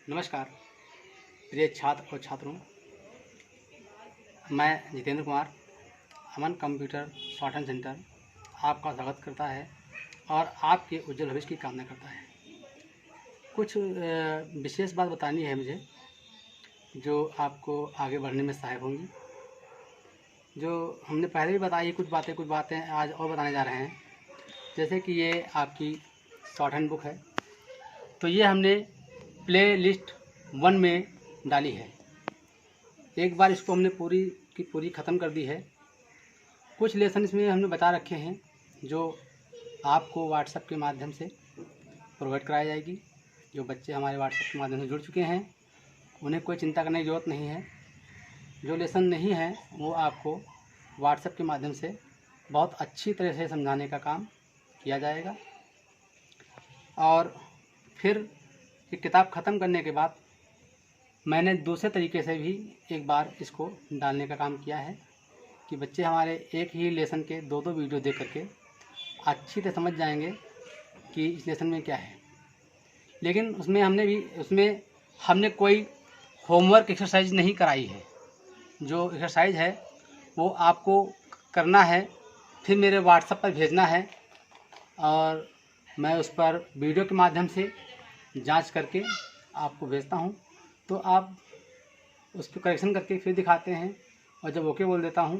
नमस्कार प्रिय छात्र और छात्रों, मैं जितेंद्र कुमार अमन कंप्यूटर शॉर्ट हैंड सेंटर आपका स्वागत करता है और आपके उज्जवल भविष्य की कामना करता है। कुछ विशेष बात बतानी है मुझे जो आपको आगे बढ़ने में सहायक होंगी। जो हमने पहले भी बताई कुछ बातें आज और बताने जा रहे हैं। जैसे कि ये आपकी शॉर्ट हैंड बुक है, तो ये हमने प्ले लिस्ट 1 में डाली है। एक बार इसको हमने पूरी की पूरी ख़त्म कर दी है। कुछ लेसन इसमें हमने बता रखे हैं जो आपको व्हाट्सएप के माध्यम से प्रोवाइड कराई जाएगी। जो बच्चे हमारे व्हाट्सएप के माध्यम से जुड़ चुके हैं उन्हें कोई चिंता करने की ज़रूरत नहीं है। जो लेसन नहीं है वो आपको व्हाट्सएप के माध्यम से बहुत अच्छी तरह से समझाने का काम किया जाएगा। और फिर ये किताब ख़त्म करने के बाद मैंने दूसरे तरीके से भी एक बार इसको डालने का काम किया है कि बच्चे हमारे एक ही लेसन के दो वीडियो देख करके अच्छी तरह समझ जाएंगे कि इस लेसन में क्या है। लेकिन उसमें हमने कोई होमवर्क एक्सरसाइज नहीं कराई है। जो एक्सरसाइज है वो आपको करना है, फिर मेरे व्हाट्सएप पर भेजना है और मैं उस पर वीडियो के माध्यम से जांच करके आपको भेजता हूं। तो आप उसको करेक्शन करके फिर दिखाते हैं और जब ओके बोल देता हूं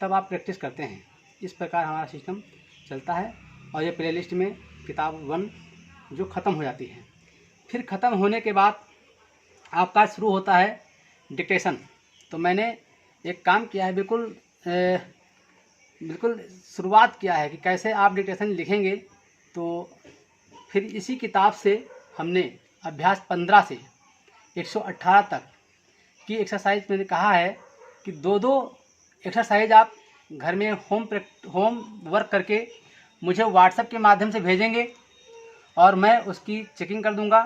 तब आप प्रैक्टिस करते हैं। इस प्रकार हमारा सिस्टम चलता है। और ये प्ले लिस्ट में किताब 1 जो ख़त्म हो जाती है, फिर ख़त्म होने के बाद आपका शुरू होता है डिक्टेशन। तो मैंने एक काम किया है, बिल्कुल शुरुआत किया है कि कैसे आप डिक्टेशन लिखेंगे। तो फिर इसी किताब से हमने अभ्यास 15 से 118 तक की एक्सरसाइज मैंने कहा है कि दो एक्सरसाइज आप घर में होम वर्क करके मुझे व्हाट्सएप के माध्यम से भेजेंगे और मैं उसकी चेकिंग कर दूंगा।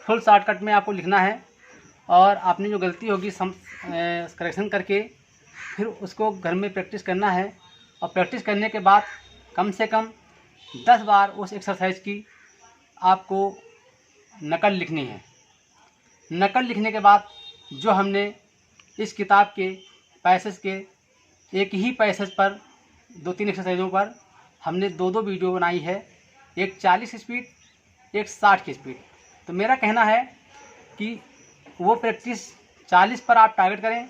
फुल शॉर्टकट में आपको लिखना है और आपने जो गलती होगी करेक्शन करके फिर उसको घर में प्रैक्टिस करना है। और प्रैक्टिस करने के बाद कम से कम 10 बार उस एक्सरसाइज की आपको नकल लिखनी है। नकल लिखने के बाद जो हमने इस किताब के पैसेज के एक ही पैसेज पर 2-3 एक्सरसाइजों पर हमने दो वीडियो बनाई है, एक 40 की स्पीड, एक 60 की स्पीड। तो मेरा कहना है कि वो प्रैक्टिस 40 पर आप टारगेट करें।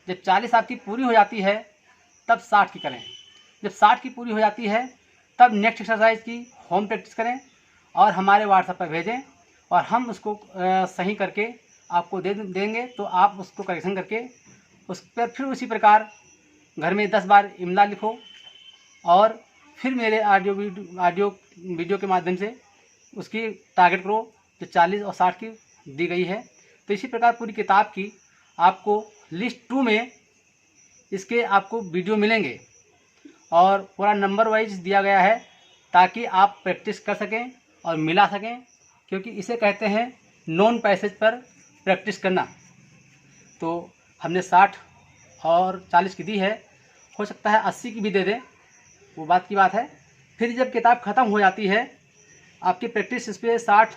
जब 40 आपकी पूरी हो जाती है तब 60 की करें। जब 60 की पूरी हो जाती है तब नेक्स्ट एक्सरसाइज की होम प्रैक्टिस करें और हमारे व्हाट्सएप पर भेजें और हम उसको सही करके आपको देंगे। तो आप उसको करेक्शन करके उस पर फिर उसी प्रकार घर में 10 बार इमला लिखो और फिर मेरे ऑडियो वीडियो के माध्यम से उसकी टारगेट करो जो 40 और 60 की दी गई है। तो इसी प्रकार पूरी किताब की आपको लिस्ट 2 में इसके आपको वीडियो मिलेंगे और पूरा नंबर वाइज दिया गया है ताकि आप प्रैक्टिस कर सकें और मिला सकें, क्योंकि इसे कहते हैं नॉन पैसेज पर प्रैक्टिस करना। तो हमने 60 और 40 की दी है, हो सकता है 80 की भी दे दें, वो बात की बात है। फिर जब किताब ख़त्म हो जाती है, आपकी प्रैक्टिस इस पर 60,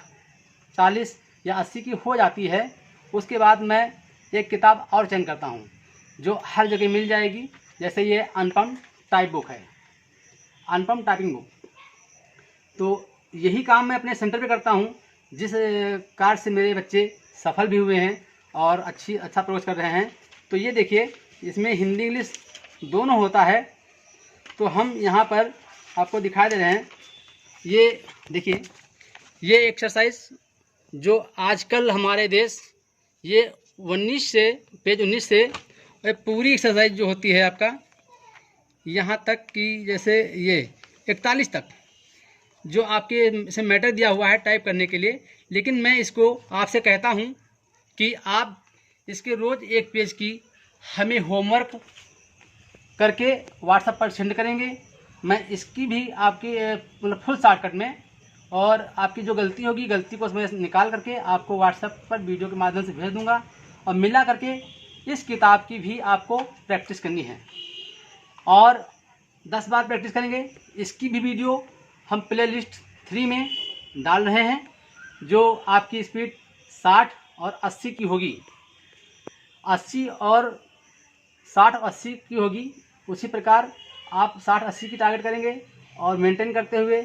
40 या 80 की हो जाती है, उसके बाद मैं एक किताब और चयन करता हूँ जो हर जगह मिल जाएगी। जैसे ये अनुपम टाइप बुक है, अनुपम टाइपिंग बुक। तो यही काम मैं अपने सेंटर पे करता हूँ, जिस कार्य से मेरे बच्चे सफल भी हुए हैं और अच्छा प्रोग्रेस कर रहे हैं। तो ये देखिए, इसमें हिंदी इंग्लिश दोनों होता है। तो हम यहाँ पर आपको दिखा दे रहे हैं। ये देखिए, ये एक्सरसाइज जो आजकल हमारे देश ये पेज 19 से पूरी एक्सरसाइज जो होती है आपका यहाँ तक कि जैसे ये 41 तक जो आपके इसे मैटर दिया हुआ है टाइप करने के लिए। लेकिन मैं इसको आपसे कहता हूँ कि आप इसके रोज़ एक पेज की हमें होमवर्क करके व्हाट्सएप पर सेंड करेंगे। मैं इसकी भी आपकी मतलब फुल शॉर्टकट में और आपकी जो गलती होगी गलती को उसमें निकाल करके आपको व्हाट्सएप पर वीडियो के माध्यम से भेज दूंगा और मिला करके इस किताब की भी आपको प्रैक्टिस करनी है और 10 बार प्रैक्टिस करेंगे। इसकी भी वीडियो हम प्ले लिस्ट 3 में डाल रहे हैं जो आपकी स्पीड 60 और 80 की होगी, 80 और 60 और 80 की होगी, उसी प्रकार आप 60-80 की टारगेट करेंगे और मेंटेन करते हुए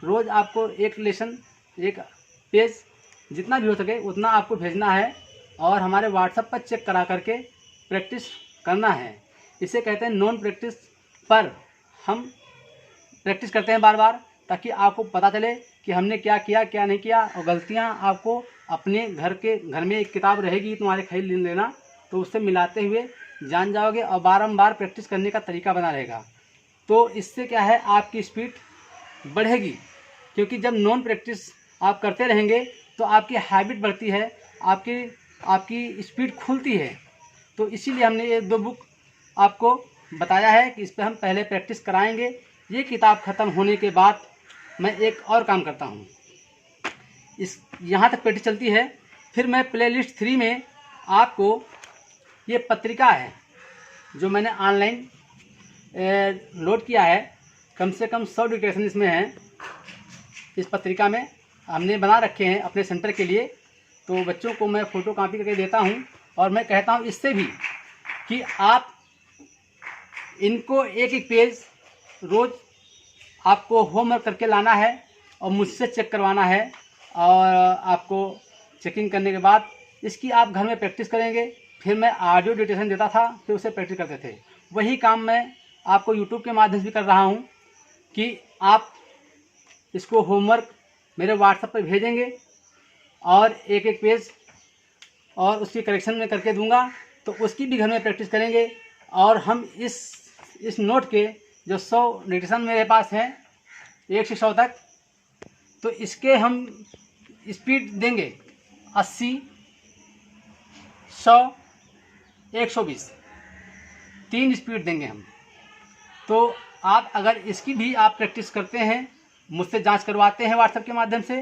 रोज़ आपको एक लेसन, एक पेज जितना भी हो सके उतना आपको भेजना है और हमारे व्हाट्सएप पर चेक करा करके प्रैक्टिस करना है। इसे कहते हैं नॉन प्रैक्टिस, पर हम प्रैक्टिस करते हैं बार बार ताकि आपको पता चले कि हमने क्या किया क्या नहीं किया, और गलतियां आपको अपने घर में एक किताब रहेगी तुम्हारे खरीद लेना, तो उससे मिलाते हुए जान जाओगे और बारंबार प्रैक्टिस करने का तरीका बना रहेगा। तो इससे क्या है, आपकी स्पीड बढ़ेगी, क्योंकि जब नॉन प्रैक्टिस आप करते रहेंगे तो आपकी हैबिट बढ़ती है, आपकी स्पीड खुलती है। तो इसीलिए हमने ये 2 बुक आपको बताया है कि इस पर हम पहले प्रैक्टिस कराएंगे। ये किताब ख़त्म होने के बाद मैं एक और काम करता हूँ, इस यहाँ तक प्रैक्टिस चलती है, फिर मैं प्लेलिस्ट 3 में आपको ये पत्रिका है जो मैंने ऑनलाइन लोड किया है, कम से कम 100 डिक्टेशन इसमें है। इस पत्रिका में हमने बना रखे हैं अपने सेंटर के लिए, तो बच्चों को मैं फ़ोटो कॉपी करके देता हूँ और मैं कहता हूँ इससे भी कि आप इनको एक एक पेज रोज़ आपको होमवर्क करके लाना है और मुझसे चेक करवाना है, और आपको चेकिंग करने के बाद इसकी आप घर में प्रैक्टिस करेंगे। फिर मैं ऑडियो डिक्टेशन देता था, फिर उसे प्रैक्टिस करते थे। वही काम मैं आपको यूट्यूब के माध्यम से भी कर रहा हूँ कि आप इसको होमवर्क मेरे व्हाट्सएप पर भेजेंगे और एक एक पेज और उसकी करेक्शन में करके दूंगा, तो उसकी भी घर में प्रैक्टिस करेंगे। और हम इस नोट के जो 100 डिक्टेशन मेरे पास हैं 1 से 100 तक, तो इसके हम स्पीड देंगे 80, 100, 120, 3 स्पीड देंगे हम। तो आप अगर इसकी भी आप प्रैक्टिस करते हैं, मुझसे जांच करवाते हैं व्हाट्सएप के माध्यम से,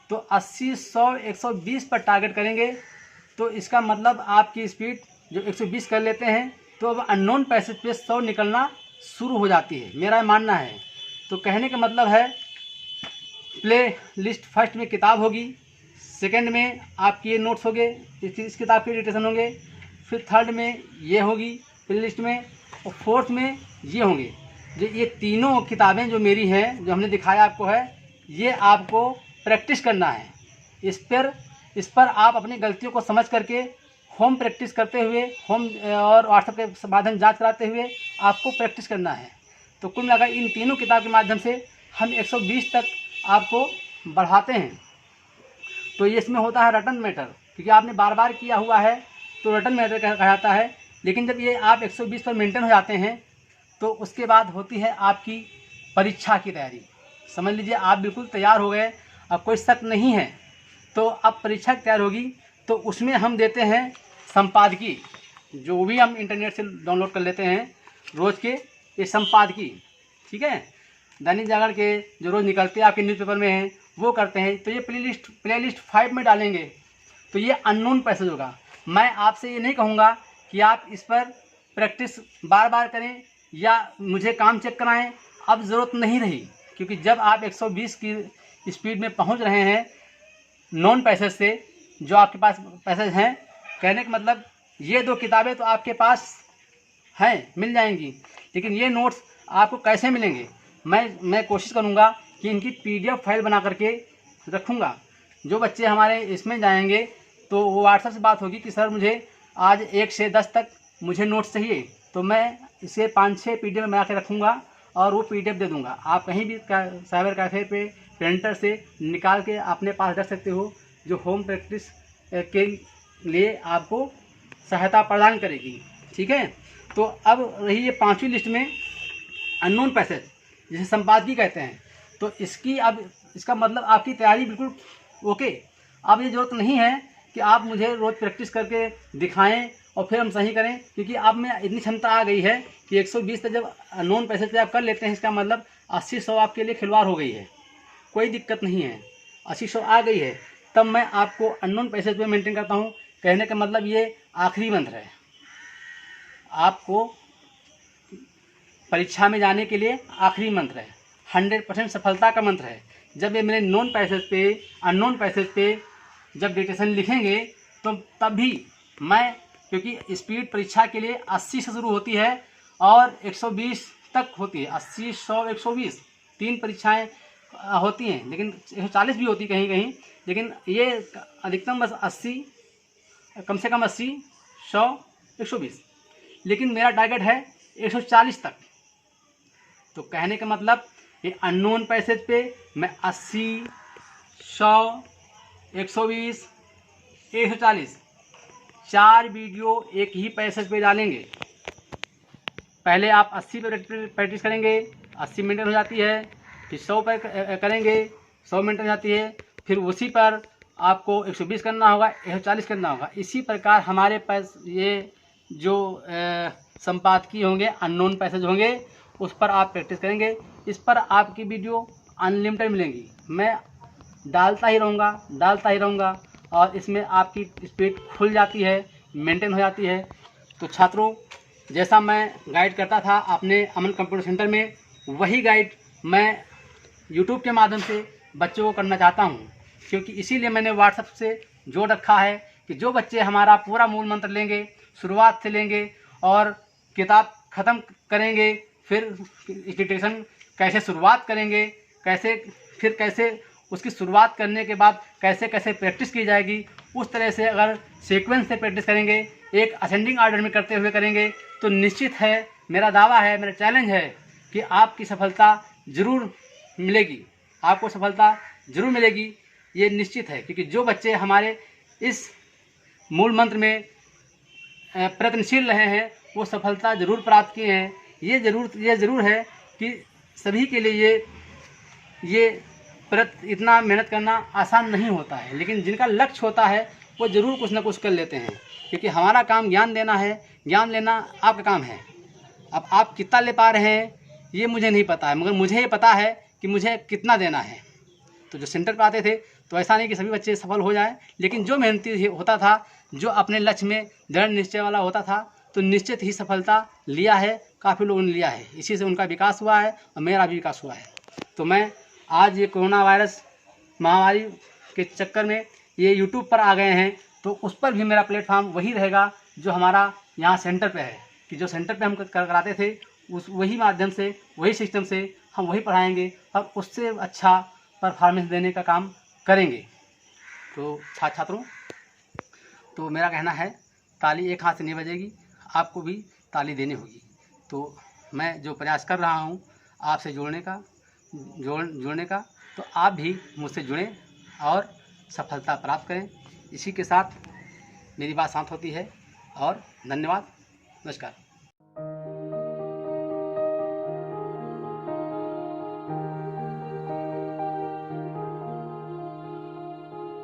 तो 80, 100, 120 पर टारगेट करेंगे। तो इसका मतलब आपकी स्पीड जो 120 कर लेते हैं, तो अब अननोन पैसेज पे 100 निकलना शुरू हो जाती है, मेरा मानना है। तो कहने का मतलब है, प्ले लिस्ट फर्स्ट में किताब होगी, सेकंड में आपके ये नोट्स होंगे, इस किताब के डिक्टेशन होंगे, फिर थर्ड में ये होगी प्ले लिस्ट में, और फोर्थ में ये होंगे। जो ये तीनों किताबें जो मेरी हैं, जो हमने दिखाया आपको है, ये आपको प्रैक्टिस करना है। इस पर आप अपनी गलतियों को समझ करके होम प्रैक्टिस करते हुए, होम और व्हाट्सएप के माध्यम जांच कराते हुए आपको प्रैक्टिस करना है। तो कुल मिलाकर इन तीनों किताब के माध्यम से हम 120 तक आपको बढ़ाते हैं। तो ये इसमें होता है रटन मैटर, क्योंकि आपने बार बार किया हुआ है तो रटन मैटर कहा जाता है। लेकिन जब ये आप 120 पर मेंटेन हो जाते हैं, तो उसके बाद होती है आपकी परीक्षा की तैयारी। समझ लीजिए आप बिल्कुल तैयार हो गए, अब कोई शक नहीं है, तो अब परीक्षा तैयार होगी। तो उसमें हम देते हैं संपादकीय, जो भी हम इंटरनेट से डाउनलोड कर लेते हैं रोज़ के, ये संपादकीय, ठीक है, दैनिक जागरण के जो रोज़ निकलते हैं आपके न्यूज़पेपर में हैं, वो करते हैं। तो ये प्ले लिस्ट 5 में डालेंगे, तो ये अननोन पैसेज होगा। मैं आपसे ये नहीं कहूँगा कि आप इस पर प्रैक्टिस बार बार करें या मुझे काम चेक कराएं, अब ज़रूरत नहीं रही, क्योंकि जब आप 120 की स्पीड में पहुंच रहे हैं नॉन पैसेज से, जो आपके पास पैसेज हैं, कहने का मतलब ये 2 किताबें तो आपके पास हैं, मिल जाएंगी, लेकिन ये नोट्स आपको कैसे मिलेंगे? मैं कोशिश करूँगा कि इनकी PDF फाइल बना करके रखूँगा। जो बच्चे हमारे इसमें जाएंगे तो वो व्हाट्सएप से बात होगी कि सर मुझे आज 1 से 10 तक मुझे नोट्स चाहिए, तो मैं इसे 5-6 PDF बना के रखूँगा और वो PDF दे दूँगा। आप कहीं भी साइबर कैफ़े पे प्रिंटर से निकाल के अपने पास रख सकते हो, जो होम प्रैक्टिस के लिए आपको सहायता प्रदान करेगी, ठीक है। तो अब रही ये 5वीं लिस्ट में अननोन पैसेज, जिसे संपादकीय कहते हैं। तो इसका मतलब आपकी तैयारी बिल्कुल ओके। अब ये ज़रूरत नहीं है कि आप मुझे रोज़ प्रैक्टिस करके दिखाएं और फिर हम सही करें, क्योंकि अब में इतनी क्षमता आ गई है कि 120 तक जब अननोन पैसेज पे आप कर लेते हैं, इसका मतलब 80-100 आपके लिए खिलवाड़ हो गई है, कोई दिक्कत नहीं है। 80-100 आ गई है, तब मैं आपको अननोन पैसेज पे मेंटेन करता हूँ। कहने का मतलब ये आखिरी मंत्र है, आपको परीक्षा में जाने के लिए आखिरी मंत्र है, 100% सफलता का मंत्र है। जब ये मेरे नॉन पैसेज पे, अननोन पैसेज पे जब डिक्टेशन लिखेंगे, तो तभी मैं, क्योंकि स्पीड परीक्षा के लिए 80 से शुरू होती है और 120 तक होती है। 80, 100, 120 3 परीक्षाएं होती हैं, लेकिन 140 भी होती कहीं कहीं, लेकिन ये अधिकतम बस 80, कम से कम 80, 100, 120, लेकिन मेरा टारगेट है 140 तक। तो कहने का मतलब ये अननोन पैसेज पे मैं 80, 100, 120, 140 4 वीडियो एक ही पैसेज पे डालेंगे। पहले आप 80 पे प्रैक्टिस करेंगे, 80 मेंटेन हो जाती है, फिर 100 पर करेंगे, 100 मेंटेन हो जाती है, फिर उसी पर आपको 120 करना होगा, 140 करना होगा। इसी प्रकार हमारे पास ये जो संपादकीय होंगे, अननोन पैसेज होंगे, उस पर आप प्रैक्टिस करेंगे। इस पर आपकी वीडियो अनलिमिटेड मिलेंगी। मैं डालता ही रहूँगा और इसमें आपकी स्पीड खुल जाती है, मेंटेन हो जाती है। तो छात्रों, जैसा मैं गाइड करता था अपने अमन कंप्यूटर सेंटर में, वही गाइड मैं यूट्यूब के माध्यम से बच्चों को करना चाहता हूँ, क्योंकि इसीलिए मैंने व्हाट्सएप से जोड़ रखा है कि जो बच्चे हमारा पूरा मूल मंत्र लेंगे, शुरुआत से लेंगे और किताब ख़त्म करेंगे, फिर डिक्टेशन कैसे शुरुआत करेंगे, कैसे उसकी शुरुआत करने के बाद कैसे प्रैक्टिस की जाएगी, उस तरह से अगर सीक्वेंस से प्रैक्टिस करेंगे, एक असेंडिंग ऑर्डर में करते हुए करेंगे, तो निश्चित है, मेरा दावा है, मेरा चैलेंज है कि आपकी सफलता ज़रूर मिलेगी। आपको सफलता ज़रूर मिलेगी, ये निश्चित है। क्योंकि जो बच्चे हमारे इस मूल मंत्र में प्रयत्नशील रहे हैं, वो सफलता ज़रूर प्राप्त किए हैं। ये ज़रूर है कि सभी के लिए ये इतना मेहनत करना आसान नहीं होता है, लेकिन जिनका लक्ष्य होता है वो ज़रूर कुछ ना कुछ कर लेते हैं। क्योंकि हमारा काम ज्ञान देना है, ज्ञान लेना आपका काम है। अब आप कितना ले पा रहे हैं ये मुझे नहीं पता है, मगर मुझे ये पता है कि मुझे कितना देना है। तो जो सेंटर पर आते थे, तो ऐसा नहीं कि सभी बच्चे सफल हो जाएं, लेकिन जो मेहनती होता था, जो अपने लक्ष्य में दृढ़ निश्चय वाला होता था, तो निश्चित ही सफलता लिया है, काफ़ी लोगों ने लिया है। इसी से उनका विकास हुआ है और मेरा भी विकास हुआ है। तो मैं आज ये कोरोना वायरस महामारी के चक्कर में ये यूट्यूब पर आ गए हैं, तो उस पर भी मेरा प्लेटफॉर्म वही रहेगा जो हमारा यहाँ सेंटर पे है। कि जो सेंटर पे हम कराते थे, वही माध्यम से, वही सिस्टम से हम वही पढ़ाएंगे और उससे अच्छा परफॉर्मेंस देने का काम करेंगे। तो छात्रों, तो मेरा कहना है, ताली एक हाथ से नहीं बजेगी, आपको भी ताली देनी होगी। तो मैं जो प्रयास कर रहा हूँ आपसे जोड़ने का, तो आप भी मुझसे जुड़ें और सफलता प्राप्त करें। इसी के साथ मेरी बात समाप्त होती है और धन्यवाद, नमस्कार।